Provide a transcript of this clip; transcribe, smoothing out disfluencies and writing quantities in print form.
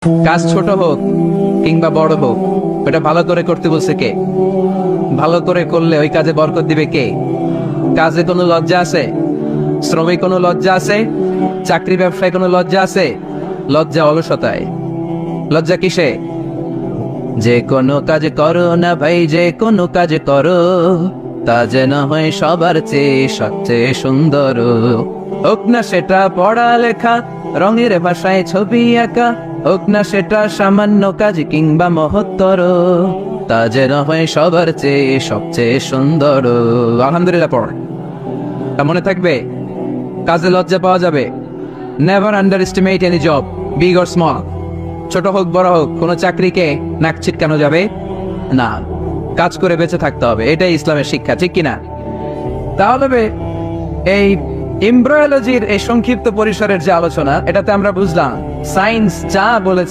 কাজ ছোট হোক কিংবা বড় হোক, ওটা ভালো করে করতে বলছে কে? ভালো করে করলে ওই কাজে বরকত দিবে কে? কাজে কোনো লজ্জা আছে? শ্রমে কোনো লজ্জা আছে? চাকরি ব্যবসায় কোনো লজ্জা আছে? লজ্জা অলসতায়। লজ্জা কিসে? যে কোনো কাজ করো না ভাই, যে কোনো কাজ করো, তা যেন হয় সবার চেয়ে সবচেয়ে সুন্দর। হোক না সেটা পড়ালেখা, রঙের ভাষায় ছবি আঁকা, হোক না সেটা সামান্য কাজ কিংবা মহত্তর, তা যেন হয় সবার চেয়ে সবচেয়ে সুন্দর। আলহামদুলিল্লাহ পড়, তা মনে থাকবে। কাজে লজ্জা পাওয়া যাবে। Never under estimate any job, big or small. ছোট হোক বড় হোক, কোনো চাকরিকে নাক ছিটকানো যাবে না। কাজ করে বেঁচে থাকতে হবে, এটাই ইসলামের শিক্ষা, ঠিক কিনা? তাহলে এই এমব্রয়োলজির এই সংক্ষিপ্ত পরিসরের যে আলোচনা, এটাতে আমরা বুঝলাম সায়েন্স যা বলেছে